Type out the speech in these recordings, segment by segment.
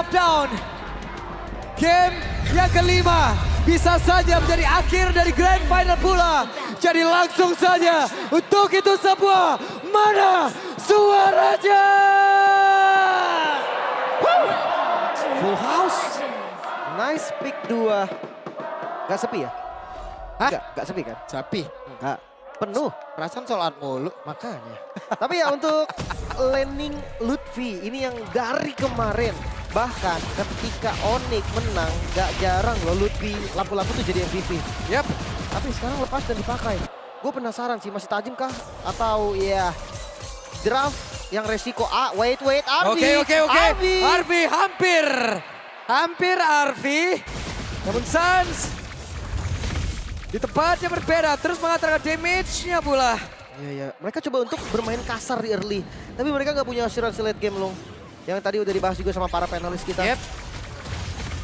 of Down. Game yang kelima bisa saja menjadi akhir dari Grand Final pula. Jadi langsung saja untuk itu semua, mana suaranya? Full house. Nice pick 2. Gak sepi ya? Hah? Gak sepi kan? Sapi. Gak. Penuh. Perasaan soal mulu. Makanya. Tapi ya untuk landing Lutfi ini yang dari kemarin. Bahkan ketika Onyx menang gak jarang loh Lutfi lampu-lampu tuh jadi MVP. Yap. Tapi sekarang lepas dan dipakai. Gue penasaran sih masih tajam kah? Atau ya draft yang resiko wait Arvi. Oke. Arvi hampir Arvi. Namun Sans di tempat yang berbeda terus mengatakan damage-nya pula. Iya. Mereka coba untuk bermain kasar di early. Tapi mereka nggak punya assurance late game loh. Yang tadi udah dibahas juga sama para panelis kita. Yep.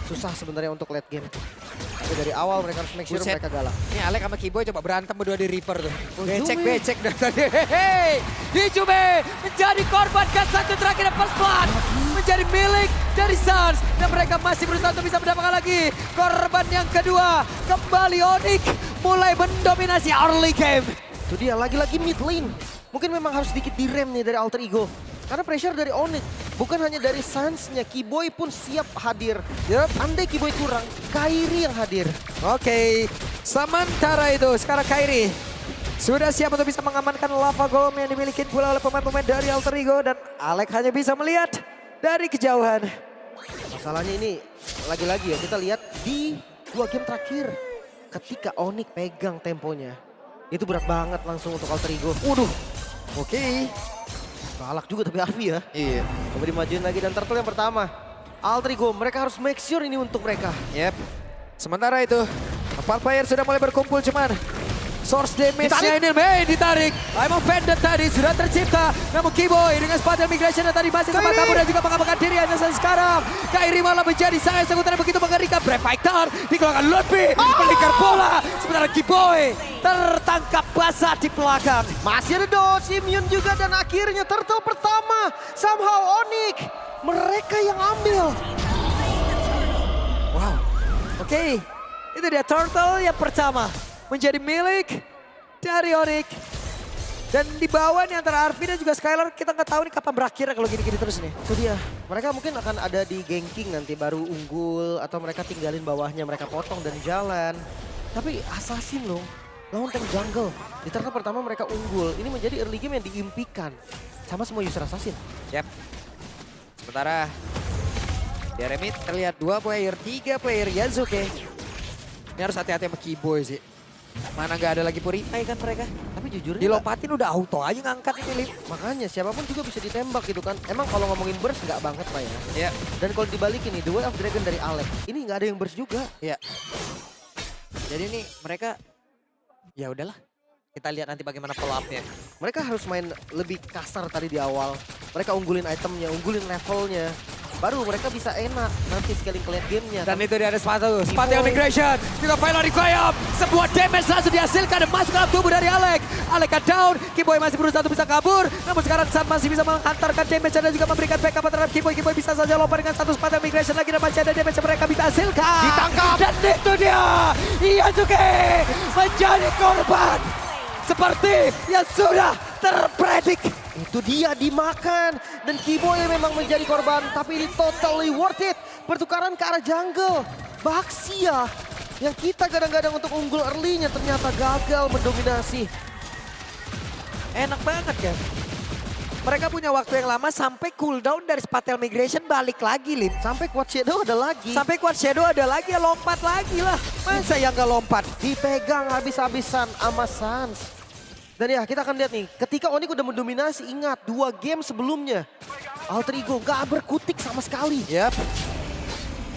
Susah sebenarnya untuk late game. Tapi dari awal mereka harus make sure Buset. mereka galak. Ini Alek sama Kiboy coba berantem berdua di Reaper tuh. Jume. Becek dari tadi. Hehehe. Jume menjadi korban kan satu terakhir first blood. Menjadi milik dari Sans. Dan mereka masih berusaha untuk bisa mendapatkan lagi. Korban yang kedua. Kembali Onyx mulai mendominasi early game. Itu dia lagi-lagi mid lane. Mungkin memang harus sedikit direm nih dari Alter Ego. Karena pressure dari Onyx. Bukan hanya dari Sans-nya, Kiboy pun siap hadir. Yup. Andai Kiboy kurang, Kairi yang hadir. Oke, sementara itu sekarang Kairi sudah siap untuk bisa mengamankan lava golem yang dimiliki pula oleh pemain-pemain dari Alter Ego. Dan Alek hanya bisa melihat dari kejauhan. Masalahnya ini lagi-lagi ya kita lihat di 2 game terakhir. Ketika Onyx pegang temponya. Itu berat banget langsung untuk Alter Ego. Waduh, oke. Galak juga tapi Arvi ya. Iya. Coba dimajuin lagi dan turtle yang pertama. Alter Ego mereka harus make sure ini untuk mereka. Yep. Sementara itu, 4 player sudah mulai berkumpul cuman source damage-nya ini ditarik. I'm offended tadi sudah tercipta. Namun Kiboy dengan spatial migration yang tadi masih sempat kabur dan juga mengamankan diri hanya sekarang. Kairi malah menjadi sangat sekutan begitu mengerikan. Brave Fighter dikeluarkan Lutfi. Melingkar bola. Sementara Kiboy tertangkap basah di belakang. Masih ada dodge, immune juga dan akhirnya turtle pertama. Somehow Onyx mereka yang ambil. Wow. Oke. Itu dia turtle yang pertama. Menjadi milik dari Onyx. Dan di bawah nih antara Arvi dan juga Skylar kita nggak tahu nih kapan berakhir kalau gini-gini terus nih. Itu dia. Mereka mungkin akan ada di ganking nanti baru unggul atau mereka tinggalin bawahnya mereka potong dan jalan. Tapi assassin loh. Lawan tank jungle. Di turtle pertama mereka unggul. Ini menjadi early game yang diimpikan. Sama semua user assassin. Yap. Sementara di Remit terlihat 2 player, 3 player Yazuke. Ini harus hati-hati sama Kiboy sih. Mana nggak ada lagi Purify kan mereka. Tapi jujur Dilompatin udah auto aja ngangkat ini Lim. makanya siapapun juga bisa ditembak gitu kan. Emang kalau ngomongin burst nggak banget Pak ya. Iya. Dan kalau dibalikin nih, The Way of Dragon dari Alek. Ini nggak ada yang burst juga. Iya. Jadi ini mereka ya udahlah. Kita lihat nanti bagaimana follow up-nya. Mereka harus main lebih kasar tadi di awal. Mereka unggulin itemnya, unggulin levelnya. Baru mereka bisa enak nanti scaling ke late gamenya. Dan itu dia ada sepatu migration. Juga final requiem. Sebuah damage langsung dihasilkan dan masuk ke dalam tubuh dari Alek. Alek down, Kiboy masih berusaha untuk bisa kabur. Namun sekarang San masih bisa menghantarkan damage dan juga memberikan backup terhadap Kiboy. Kiboy bisa saja lompat dengan satu sepatu migration lagi dan masih ada damage yang mereka bisa hasilkan. Ditangkap. Dan itu dia, Yazuke menjadi korban. Seperti yang sudah terpredik. Itu dia dimakan. Dan Kiboy memang menjadi korban. Tapi ini totally worth it. Pertukaran ke arah jungle. Baxia yang kita kadang-kadang untuk unggul early-nya ternyata gagal mendominasi. Enak banget kan. Mereka punya waktu yang lama sampai cooldown dari spatial migration balik lagi Lim. Sampai Quad Shadow ada lagi. Sampai Quad Shadow ada lagi ya lompat lagi lah. Masa yang gak lompat? Dipegang habis-habisan sama Sans. Dan ya kita akan lihat nih, ketika Onyx udah mendominasi, ingat 2 game sebelumnya. Alter Ego gak berkutik sama sekali. Yap.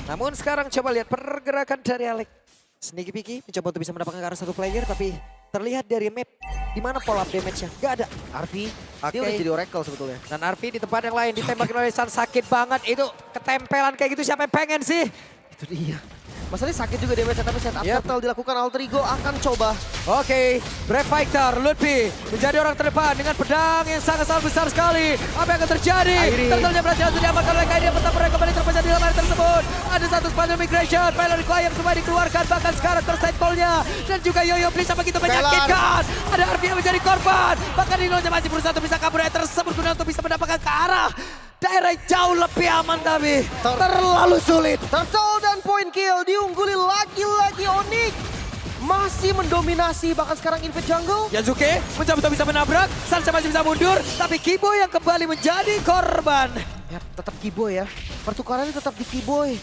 Namun sekarang coba lihat pergerakan dari Alek. Sneaky Piki mencoba untuk bisa mendapatkan ke arah satu player, tapi terlihat dari map di mana pola damage-nya. Gak ada. Arvi, Oke. dia udah jadi Oracle sebetulnya. Dan Arvi di tempat yang lain ditembakin oleh San, sakit banget. Itu ketempelan kayak gitu siapa yang pengen sih? Itu dia. Masalahnya sakit juga damage tapi setup Yep. turtle dilakukan. Alter Ego akan coba. Oke, Brave Fighter, Lutfi menjadi orang terdepan dengan pedang yang sangat besar sekali. Apa yang akan terjadi? Kairi. Turtle-nya berhasil untuk diamankan oleh Kairi. Pertama mereka kembali terpecah di dalam air pun ada satu spandel migration. Pilot require semua dikeluarkan. Bahkan sekarang terset call-nya. Dan juga Yoyo Blitz begitu menyakitkan. Ada Arfi yang menjadi korban. Bahkan Nino masih berusaha untuk bisa kabur dari tersebut guna untuk bisa mendapatkan ke arah daerah jauh lebih aman tapi terlalu sulit. Turtle dan point kill diungguli lagi-lagi Onyx. Masih mendominasi bahkan sekarang Invade Jungle. Yasuke mencoba untuk bisa menabrak. Sansa masih bisa mundur. Tapi Kibo yang kembali menjadi korban. Ya tetap Kiboy ya. Pertukarannya tetap di Kiboy.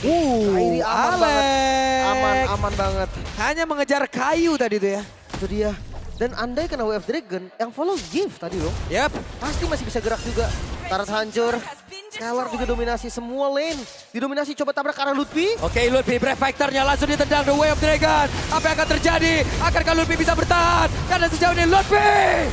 Kairi aman banget. Aman banget. Hanya mengejar kayu tadi tuh ya. Itu dia. Dan andai kena WF Dragon yang follow Gift tadi loh. Yap. Pasti masih bisa gerak juga. Taras hancur. Scalar juga dominasi semua lane. Didominasi coba tabrak ke arah Lutfi. Oke, Lutfi Brave Factor-nya langsung ditendang The Way of Dragon. Apa yang akan terjadi? Akankah Lutfi bisa bertahan? Karena sejauh ini Lutfi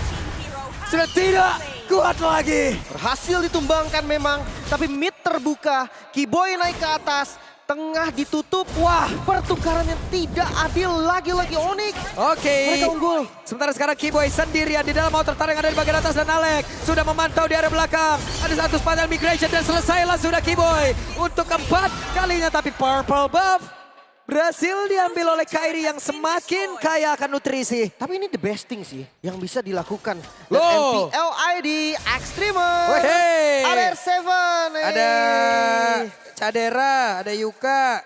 sudah tidak kuat lagi. Berhasil ditumbangkan memang. Tapi mid terbuka. Kiboy naik ke atas. Tengah ditutup. Wah, pertukaran yang tidak adil lagi-lagi Onyx. Oke. Mereka unggul. Sementara sekarang Kiboy sendirian di dalam outer yang ada di bagian atas dan Alex sudah memantau di area belakang. Ada satu spandel migration dan selesailah sudah Kiboy untuk keempat kalinya. Tapi purple buff berhasil diambil oleh Kairi yang semakin kaya akan nutrisi. Tapi ini the best thing sih yang bisa dilakukan. Dan Loh. MPLID Extremer. Wehey. Ada R7. Ada Cadera, ada Yuka,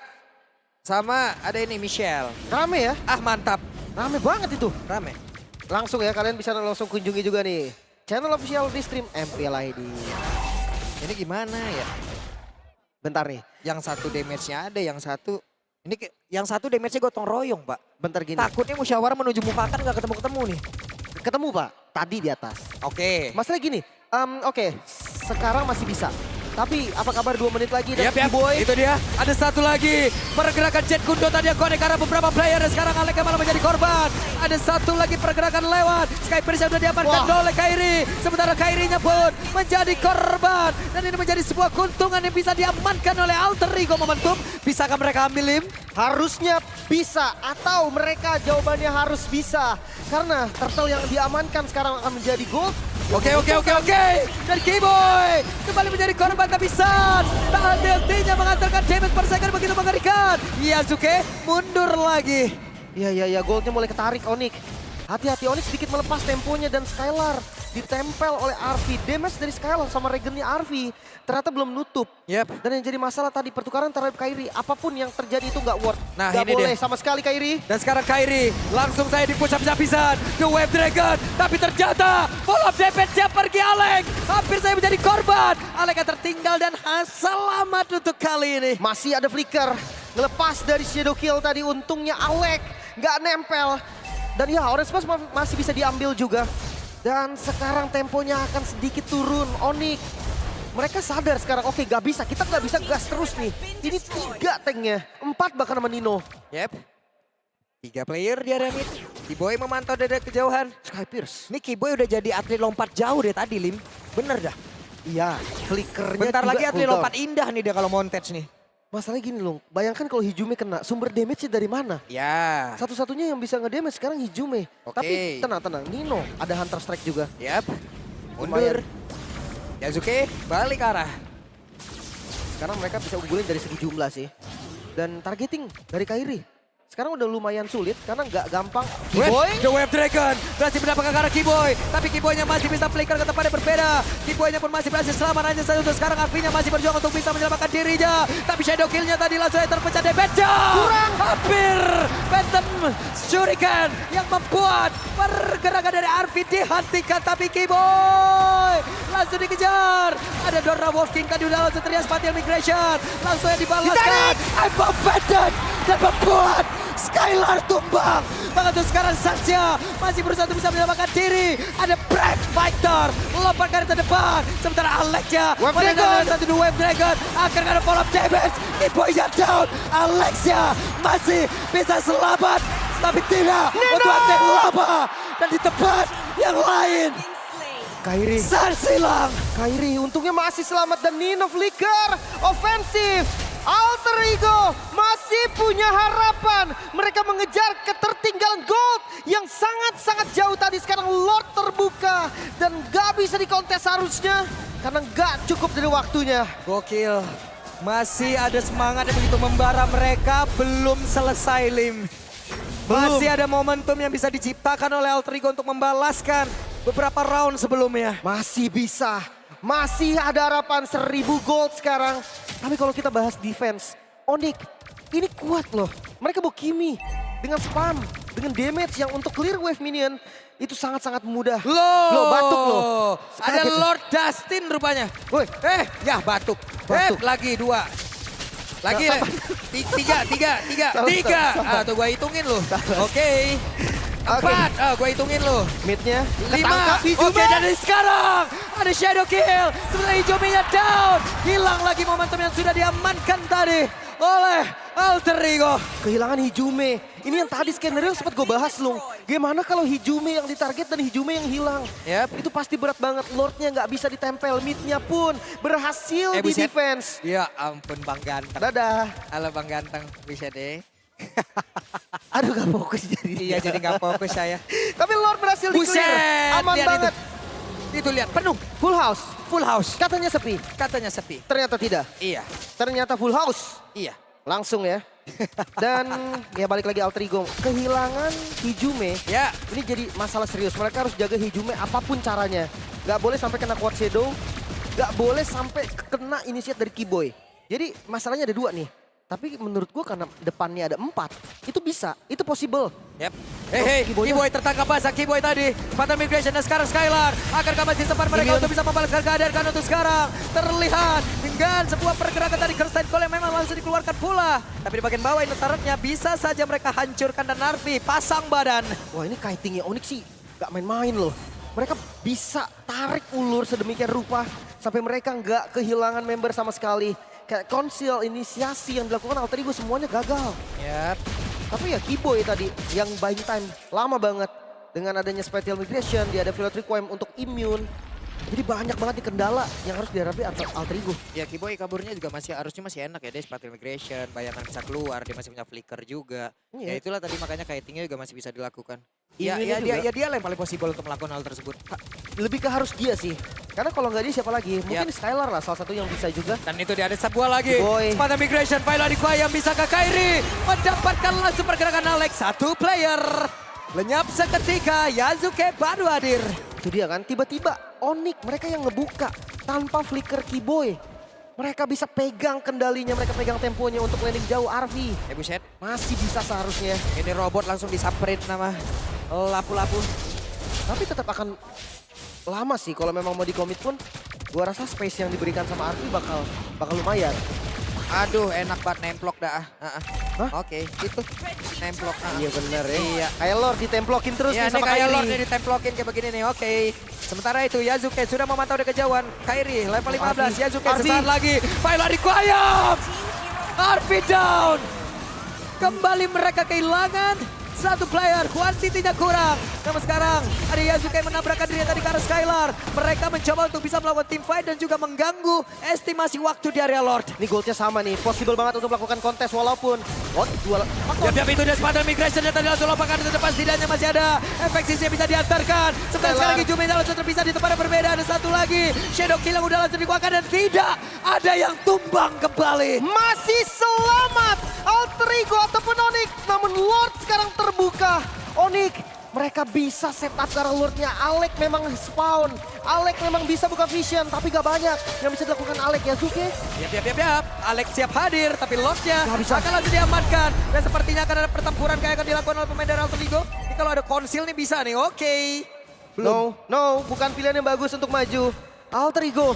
sama ada ini Michelle. Rame ya? Ah mantap, Rame banget itu. rame. Langsung ya, kalian bisa langsung kunjungi juga nih. Channel official di stream MPLID. Ini gimana ya? Bentar nih, Yang satu damage-nya ada, yang satu... yang satu damage-nya gotong royong, Pak. bentar gini. Takutnya musyawarah menuju mufakat nggak ketemu-ketemu nih. Ketemu Pak, tadi di atas. Oke. Masalah gini, oke, sekarang masih bisa. Tapi apa kabar 2 menit lagi dan Yap, Kiboy? itu dia. Ada satu lagi. Pergerakan Jet Kundo tadi yang connect karena beberapa player. Dan sekarang Alek malah menjadi korban. Ada satu lagi pergerakan lewat. Skypierce sudah diamankan oleh Kairi. Sementara Kairinya pun menjadi korban. Dan ini menjadi sebuah keuntungan yang bisa diamankan oleh Alter Ego Momentum. Bisakah mereka ambil Lim? Harusnya bisa atau mereka jawabannya harus bisa. Karena Turtle yang diamankan sekarang akan menjadi gold. Oke. Dan Kiboy kembali menjadi korban tapi Sans tahan deltinya mengantarkan damage per second begitu mengerikan. Yasuke mundur lagi. Ya, goldnya mulai ketarik Onyx. Hati-hati Onyx sedikit melepas temponya dan Skylar ditempel oleh Arfi. Damage dari Skylar sama regennya Arfi ternyata belum nutup. Yap. Dan yang jadi masalah tadi pertukaran terhadap Kairi. Apapun yang terjadi itu nggak worth. Nah, nggak ini boleh dia. sama sekali Kairi. Dan sekarang Kairi langsung saya dipush habis-habisan. The Wave Dragon. Tapi ternyata follow up damage-nya pergi Alek. Hampir saya menjadi korban. Alek yang tertinggal dan selamat untuk kali ini. Masih ada flicker. Ngelepas dari Shadow Kill tadi untungnya Alek nggak nempel. Dan ya Orange Pass masih bisa diambil juga. Dan sekarang temponya akan sedikit turun Onyx. Mereka sadar sekarang, oke gak bisa, kita gak bisa gas terus nih. Ini 3 tanknya, 4 bahkan sama Nino. Yep. 3 player di area mid. Kiboy memantau dari kejauhan. Skypierce. Ini Kiboy udah jadi atlet lompat jauh deh tadi Lim. Bener dah. Iya, flickernya Bentar juga lagi atlet cooldown. lompat indah nih dia kalau montage nih. Masalahnya gini loh, bayangkan kalau Hijume kena, sumber damage-nya dari mana? Ya. Satu-satunya yang bisa nge-damage sekarang Hijume. Oke. Tapi tenang, Nino ada Hunter Strike juga. Yap. Lumayan. Mundur. Yasuke balik arah. Sekarang mereka bisa unggulin dari segi jumlah sih. Dan targeting dari Kairi. Sekarang udah lumayan sulit karena nggak gampang. Kiboy? The Wave Dragon berhasil mendapatkan ke arah Kiboy. Tapi Kiboynya masih bisa flicker ke tempat yang berbeda. Kiboynya pun masih berhasil selamat hanya saja untuk sekarang. Arvinya masih berjuang untuk bisa menyelamatkan dirinya. Tapi Shadow Kill-nya tadi langsung terpecah damage-nya. Kurang. Hampir. Phantom Shuriken yang membuat pergerakan dari Arvi dihentikan. Tapi Kiboy langsung dikejar. Ada Dora Wolf King tadi udah langsung teriak Spatial Migration. Langsung yang dibalaskan. I'm offended. Dan membuat Skylar tumbang. Bahkan tuh sekarang Satya masih berusaha untuk bisa menyelamatkan diri. Ada Brave Fighter lompat ke depan. Sementara Alexia Wave Dragon. satu dua Wave Dragon. Akhirnya ada follow up damage. Kiboynya down. Alexia masih bisa selamat. Tapi tidak untuk Atlet Lava. Dan di tempat yang lain. Kairi. Sans hilang. Kairi untungnya masih selamat dan Nino flicker. Offensif. Alter Ego masih punya harapan. Mereka mengejar ketertinggalan gold yang sangat-sangat jauh tadi. Sekarang Lord terbuka dan gak bisa dikontes harusnya. Karena gak cukup dari waktunya. Gokil. Masih ada semangat yang begitu membara, mereka belum selesai, Lim. Masih ada momentum yang bisa diciptakan oleh Alter Ego untuk membalaskan beberapa round sebelumnya. Masih bisa. Masih ada harapan 1000 gold sekarang. Tapi kalau kita bahas defense, Onyx ini kuat loh. Mereka bawa Kimi dengan spam, dengan damage yang untuk clear wave minion itu sangat-sangat mudah. Loh, batuk loh. Ada Kaget loh. Lord Dustin rupanya. Woi, Ya batuk. Batuk. Lagi 2. Lagi Nah, tiga. Sabar. Tuh gue hitungin loh. Oke. 4, gue hitungin loh. midnya 5. ketangkap Hijume. Oke, dari sekarang ada shadow kill. Sebenarnya Hijumenya down. Hilang lagi momentum yang sudah diamankan tadi oleh Alter Ego. Kehilangan Hijume. Ini yang tadi skenario sempat gue bahas loh. Gimana kalau Hijume yang ditarget dan Hijume yang hilang? Yap. Itu pasti berat banget. Lordnya nggak bisa ditempel. Midnya pun berhasil di buset. defense. Ya ampun Bang Ganteng. Dadah. Halo Bang Ganteng, bisa deh. Aduh gak fokus jadi. Iya jadi gak fokus saya. Tapi Lord berhasil di Buset, clear. Aman lihat banget. Itu lihat penuh, Full house. full house. Katanya sepi. Katanya sepi. Ternyata tidak. Iya, Ternyata full house. iya. Langsung ya. Dan ya balik lagi Alter Ego. Kehilangan Hijume. Ya, Ini jadi masalah serius. Mereka harus jaga Hijume apapun caranya. Gak boleh sampai kena quad shadow. Gak boleh sampai kena initiate dari Keyboy. Jadi masalahnya ada 2 nih. Tapi menurut gua karena depannya ada 4. Itu bisa. Itu possible. yep. Hei, Keyboy-nya. Keyboy tertangkap basah. Keyboy tadi. Spartan Migration dan sekarang Skylar. Akankah masih sempat mereka Minion. untuk bisa membalaskan keadaan karena untuk sekarang terlihat dengan sebuah pergerakan dari Kirsten Cole yang memang langsung dikeluarkan pula. Tapi di bagian bawah ini turretnya bisa saja mereka hancurkan dan Narvi pasang badan. Wah ini kitingnya Onyx sih gak main-main loh. Mereka bisa tarik ulur sedemikian rupa sampai mereka nggak kehilangan member sama sekali. Kayak konsil, inisiasi yang dilakukan Alter Ego semuanya gagal. Yap. Tapi ya Keyboy tadi yang buying time lama banget. Dengan adanya Spatial Migration, dia ada Field Requiem untuk immune. Jadi banyak banget nih kendala yang harus dihadapi Alter Ego. Ya Keyboy kaburnya juga harusnya masih enak ya, dia Spatial Migration, bayangan bisa keluar, dia masih punya flicker juga. Iya. Ya itulah tadi makanya kitingnya juga masih bisa dilakukan. Imunnya juga. Dia lah yang paling possible untuk melakukan hal tersebut. Lebih ke harus dia sih. Karena kalau nggak dia siapa lagi? Mungkin Yap. Skylar lah salah satu yang bisa juga. Dan itu dia ada sebuah lagi. Keyboy. Spatial Migration, Pilot yang bisa ke Kairi. Mendapatkan langsung pergerakan Alex, 1 player. Lenyap seketika, Yasuke baru hadir. Itu dia kan, tiba-tiba Onyx mereka yang ngebuka tanpa flicker Keyboy. Mereka bisa pegang kendalinya, mereka pegang temponya untuk landing jauh RV. Buset, Masih bisa seharusnya. ini robot langsung disamperin nama lapu-lapu. Tapi tetap akan lama sih kalau memang mau dikomit pun. Gua rasa space yang diberikan sama RV bakal lumayan. Aduh, enak banget nemplok dah. Hah? Oke, itu nemplok. Iya bener ya. Iya. Kayak Lord ditemplokin terus Ya, nih ini sama kayak Kairi. Lordnya ditemplokin kayak begini nih, oke. Sementara itu Yasuke sudah memantau dari kejauhan. Kairi level 15, Yasuke Arfi. sesaat lagi. Pilot required! Arfi down! Kembali mereka kehilangan 1 player, kuantitinya kurang. Namun sekarang ada Yasuke yang menabrakkan diri tadi ke arah Skylar. Mereka mencoba untuk bisa melakukan team fight dan juga mengganggu estimasi waktu di area Lord. Ini goldnya sama nih, possible banget untuk melakukan kontes walaupun Diam-diam itu dia Spartan Migration yang tadi langsung lompatkan ke depan, setidaknya masih ada efek sisi yang bisa diantarkan. Sebentar sekali lagi Jumena langsung terpisah di tempat yang berbeda. Ada 1 lagi, Shadow Kill yang udah langsung dikeluarkan dan tidak ada yang tumbang kembali. masih selamat Alter Ego ataupun Onyx. Namun Lord sekarang terbuka. Onyx mereka bisa setup karena Lordnya. Alek memang spawn. Alek memang bisa buka vision tapi gak banyak yang bisa dilakukan Alek. Yasuke Yap. Alex siap hadir, tapi Lordnya Nggak bisa. akan langsung diamankan. Dan sepertinya akan ada pertempuran kayak akan dilakukan oleh pemain dari Alter Ego. Ini kalau ada konsil nih bisa nih, oke. No, bukan pilihan yang bagus untuk maju. Alter Ego,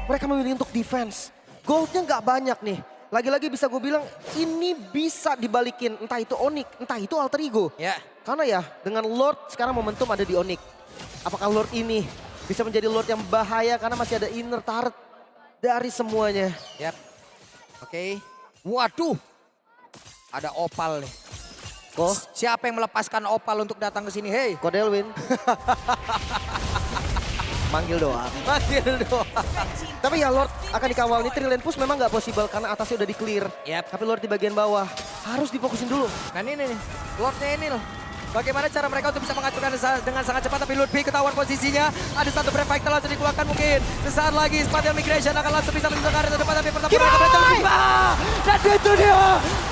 mereka memilih untuk defense. Goldnya nggak banyak nih. Lagi-lagi bisa gue bilang ini bisa dibalikin. Entah itu Onyx, entah itu Alter Ego. Ya, Karena ya dengan Lord sekarang momentum ada di Onyx. Apakah Lord ini bisa menjadi Lord yang bahaya karena masih ada inner turret dari semuanya. yap. Oke. Waduh. Ada Opal nih. Oh, Siapa yang melepaskan Opal untuk datang ke sini? Hei. Kodelwin. Manggil doang. Manggil doang. Tapi ya Lord akan dikawal nih. Trillion push memang nggak possible karena atasnya udah di clear. Yap. Tapi Lord di bagian bawah harus difokusin dulu. Nah ini nih, Lordnya ini loh. Bagaimana cara mereka untuk bisa mengacurkan dengan sangat cepat, tapi Ludwig ketahuan posisinya. Ada satu Brave Fighter langsung dikeluarkan mungkin. Sesaat lagi Spatial Migration akan langsung bisa menuju ke arah depan, tapi pertama mereka berhasil tiba. Dan itu dia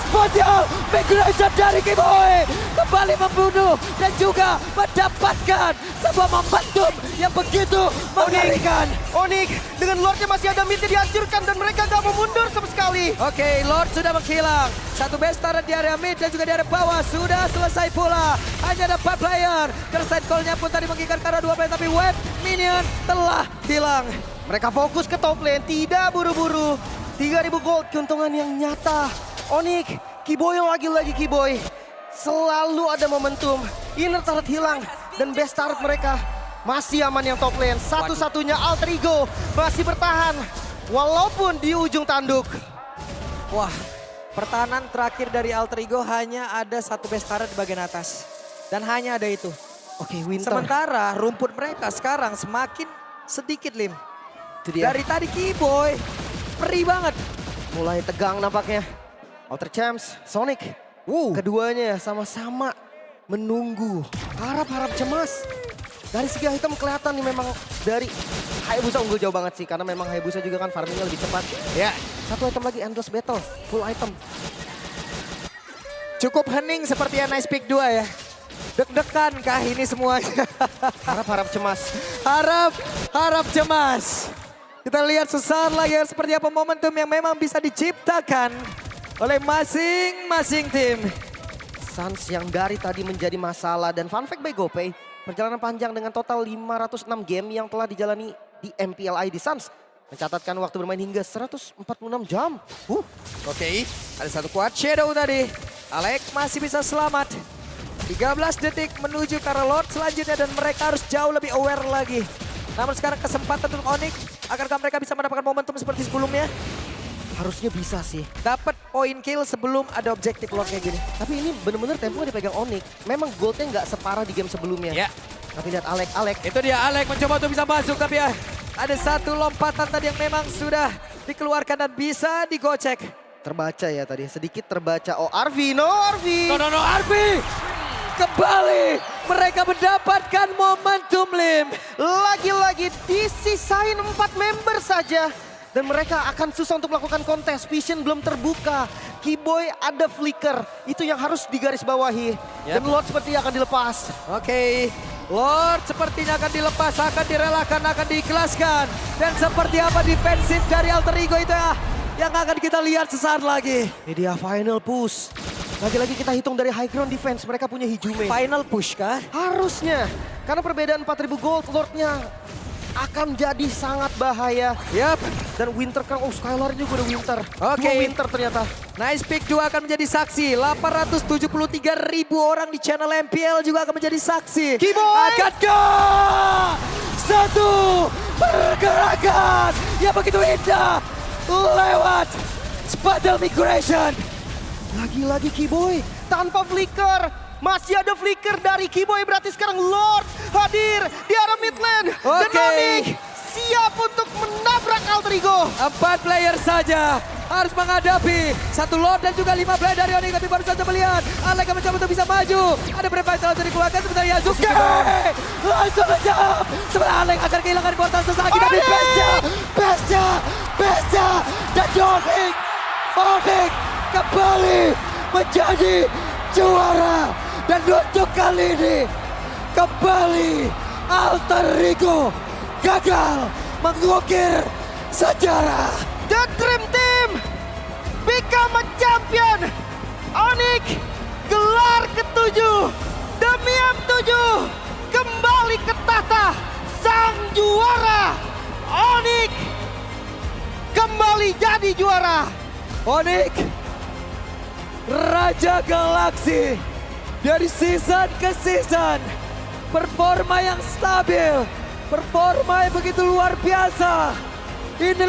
Spatial Migration dari Kiboy. Kembali membunuh dan juga mendapatkan sebuah momentum yang begitu mengerikan. Onyx dengan Lordnya masih ada mid dihancurkan dan mereka gak mau mundur sama sekali. Oke, Lord sudah menghilang. Satu base turret di area mid dan juga di area bawah sudah selesai pula. Hanya ada 4 player. Curse call-nya pun tadi mengikat karena 2 player, tapi web minion telah hilang. Mereka fokus ke top lane, tidak buru-buru. 3.000 gold, keuntungan yang nyata. Onyx, Kiboy yang lagi-lagi Kiboy. Selalu ada momentum. Inner turret hilang dan base turret mereka masih aman yang top lane. Satu-satunya Alter Ego masih bertahan walaupun di ujung tanduk. Wah, pertahanan terakhir dari Alter Ego hanya ada satu base turret di bagian atas. Dan hanya ada itu. Oke, Winter. Sementara rumput mereka sekarang semakin sedikit, Lim. Itu dia. Dari tadi Kiboy, perih banget. Mulai tegang nampaknya. Outer Champs, Sonic. Keduanya sama-sama menunggu. Harap-harap cemas. Dari segi item kelihatan nih memang dari Hayabusa unggul jauh banget sih. Karena memang Hayabusa juga kan farmingnya lebih cepat. Ya, Satu item lagi, Endless Battle. Full item. cukup hening seperti yang Nice Pick 2 ya. Deg-degan kah ini semuanya? Harap-harap cemas. Harap cemas. Kita lihat sesaat lagi seperti apa momentum yang memang bisa diciptakan oleh masing-masing tim. Suns yang dari tadi menjadi masalah. Dan fun fact by GoPay, perjalanan panjang dengan total 506 game yang telah dijalani di MPLI di Suns. Mencatatkan waktu bermain hingga 146 jam. Oke, ada satu quad shadow tadi. Alex masih bisa selamat. 13 detik menuju ke arah Lord selanjutnya dan mereka harus jauh lebih aware lagi. Namun sekarang kesempatan untuk Onyx. Akankah mereka bisa mendapatkan momentum seperti sebelumnya? Harusnya bisa sih. Dapat point kill sebelum ada objektif Lord kayak gini. Tapi ini bener-bener tempo dipegang Onyx. Memang goldnya nggak separah di game sebelumnya. Ya. Tapi lihat Alex. Itu dia Alex mencoba untuk bisa masuk tapi ya ada satu lompatan tadi yang memang sudah dikeluarkan dan bisa digocek. Terbaca ya tadi, sedikit terbaca. Oh Arvi, no Arvi. No, Arby! Kembali mereka mendapatkan momentum, Lim. Lagi-lagi disisain 4 member saja. Dan mereka akan susah untuk melakukan kontes. Vision belum terbuka. Kiboy ada flicker. Itu yang harus digarisbawahi. Yep. Dan Lord sepertinya akan dilepas. Oke, Lord sepertinya akan dilepas, akan direlakan, akan diikhlaskan. Dan seperti apa defensif dari Alter Ego itu ya, yang akan kita lihat sesaat lagi. Ini dia final push. Lagi-lagi kita hitung dari high ground defense, mereka punya Hijume. Final push kah? Harusnya. Karena perbedaan 4.000 gold, Lordnya akan jadi sangat bahaya. Yap. Dan Winter kan, oh Skylar juga udah Winter. Oke. Dua Winter ternyata. Nice Pick 2 akan menjadi saksi. 873.000 orang di channel MPL juga akan menjadi saksi. Kiboy! Akankah satu pergerakan yang begitu indah lewat Spatial Migration. Lagi-lagi Kiboy tanpa flicker. Masih ada flicker dari Kiboy, berarti sekarang Lord hadir di arah mid lane. Dan Oke. Onyx siap untuk menabrak Alter Ego. 4 player saja harus menghadapi satu Lord dan juga 5 player dari Onyx. Tapi baru saja melihat Alex akan mencoba untuk bisa maju. Ada Brave langsung dikeluarkan sebentar Yasuke. Langsung menjawab. Sebentar Alex akan kehilangan kuota sesaat lagi. Tapi Bestia dan Onyx kembali menjadi juara. Dan untuk kali ini kembali Alter Ego gagal mengukir sejarah. The Dream Team become a champion. Onyx gelar ke-7 demi M7 kembali ke tahta sang juara. Onyx kembali jadi juara. Onyx Raja Galaksi dari season ke season, performa yang stabil, performa yang begitu luar biasa. Ini